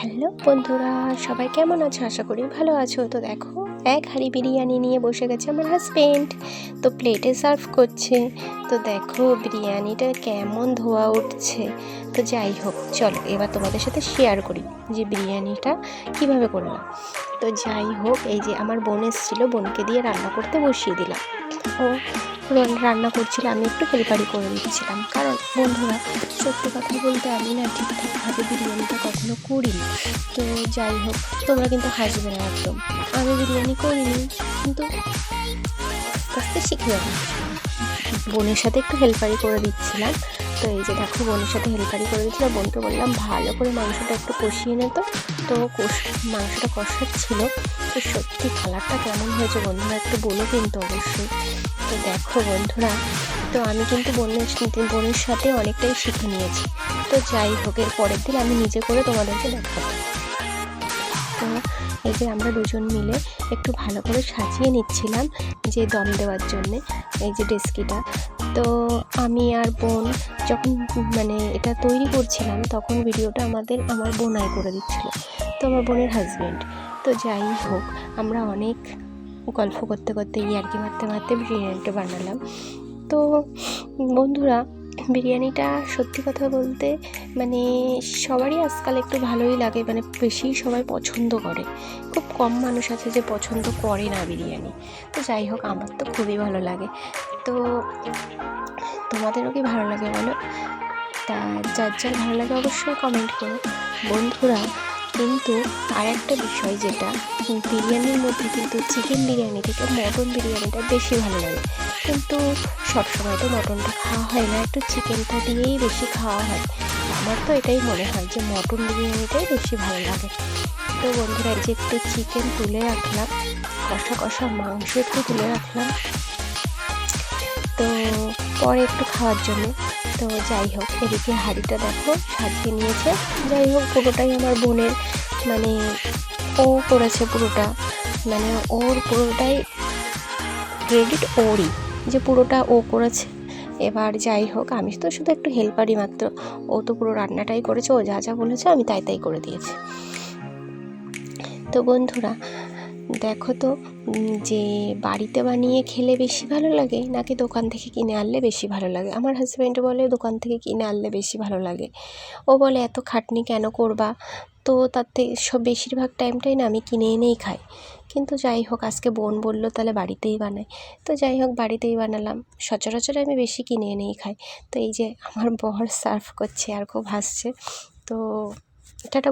Hello বন্ধুরা, সবাই কেমন আছো? আশা করি ভালো আছো। তো দেখো, এক হাঁড়ি বিরিয়ানি নিয়ে বসে গেছে আমার হাজবেন্ড। তো প্লেটে সার্ভ করছে। তো দেখো বিরিয়ানিটা কেমন ধোয়া উঠছে। তো যাই হোক, চলো এবার তোমাদের সাথে শেয়ার করি যে বিরিয়ানিটা কিভাবে করলাম। তো যাই হোক, এই যে আমার বোন এসেছিলো, বোনকে দিয়ে রান্না করতে বসিয়ে দিলাম। ও রান্না করছিল, আমি একটু হেল্পারি করে দিচ্ছিলাম। কারণ বন্ধুরা, সত্যি কথা বলতে আমি না ঠিকঠাকভাবে বিরিয়ানিটা কখনো করিনি। তো যাই হোক, তোমরা কিন্তু হাসবে না একদম। আমি বিরিয়ানি করিনি, কিন্তু আস্তে আস্তে শিখে যাবো। বোনের সাথে একটু হেল্পারি করে দিচ্ছিলাম। তো এই যে দেখো, বোনের সাথে হেল্পারি করে দিচ্ছিলাম। বোনকে বললাম ভালো করে মাংসটা একটু কষিয়ে নিত। তো মাংসটা কষাচ্ছিল। তো সত্যি কালারটা কেমন হয়েছে বন্ধুরা একটু বলো কিন্তু অবশ্যই। তো দেখো বন্ধুরা, তো আমি কিন্তু বোনের সাথে অনেকটাই শিখে নিয়েছি। তো যাই হোক, এর পরের দিন আমি নিজে করে তোমাদেরকে দেখাবো। তো এই যে আমরা দুজন মিলে একটু ভালো করে সাজিয়ে নিচ্ছিলাম যে দম দেওয়ার জন্যে, এই যে ডেস্কিটা। তো আমি আর বোন যখন এটা তৈরি করছিলাম, তখন ভিডিওটা আমার বোনাই করে দিচ্ছিল, তো আমার বোনের হাজব্যান্ড। তো যাই হোক, আমরা অনেক গল্প করতে করতে ইয়ার্কি মারতে মারতে বিরিয়ানিটা বানালাম। তো বন্ধুরা, বিরিয়ানিটা সত্যি কথা বলতে সবারই আজকাল একটু ভালোই লাগে, বেশি সবাই পছন্দ করে। খুব কম মানুষ আছে যে পছন্দ করে না বিরিয়ানি। তো যাই হোক, আমার তো খুবই ভালো লাগে। তো তোমাদেরও কি ভালো লাগে বলো? তা যার যার ভালো লাগে অবশ্যই কমেন্ট করো বন্ধুরা। কিন্তু আর একটা বিষয়, যেটা বিরিয়ানির মধ্যে কিন্তু চিকেন বিরিয়ানি থেকে মটন বিরিয়ানিটা বেশি ভালো লাগে। কিন্তু সবসময় তো মটনটা খাওয়া হয় না, একটু চিকেনটা দিয়েই বেশি খাওয়া হয়। আমার তো এটাই মনে হয় যে মটন বিরিয়ানিটাই বেশি ভালো লাগে। তো বন্ধুরা, এই যে একটু চিকেন তুলে রাখলাম, কষা কষা মাংস একটু তুলে রাখলাম, তো পরে একটু খাওয়ার জন্য। তো যাই হোক, এদিকে হাঁড়িটা দেখো সাজিয়ে নিয়েছে। যাই হোক, পুরোটাই আমার বোনের, ও করেছে পুরোটা, ওর পুরোটাই ক্রেডিট ওরই, যে পুরোটা ও করেছে। এবার যাই হোক, আমি তো শুধু একটু হেল্পারই মাত্র। ও তো পুরো রান্নাটাই করেছে, ও যা যা বলেছে আমি তাই তাই করে দিয়েছি। তো বন্ধুরা দেখো তো, যে বাড়িতে বানিয়ে খেলে বেশি ভালো লাগে নাকি দোকান থেকে কিনে আনলে বেশি ভালো লাগে? আমার হাজব্যান্ড বলে দোকান থেকে কিনে আনলে বেশি ভালো লাগে। ও বলে এত খাটনি কেন করবা? তো তার থেকে বেশিরভাগ টাইমটাই না আমি কিনে এনেই খাই। কিন্তু যাই হোক, আজকে বোন বললো তাহলে বাড়িতেই বানাই। তো যাই হোক, বাড়িতেই বানালাম। সচরাচর আমি বেশি কিনে এনেই খাই। তো এই যে আমার বর সার্ভ করছে আর খুব হাসছে। তো এটা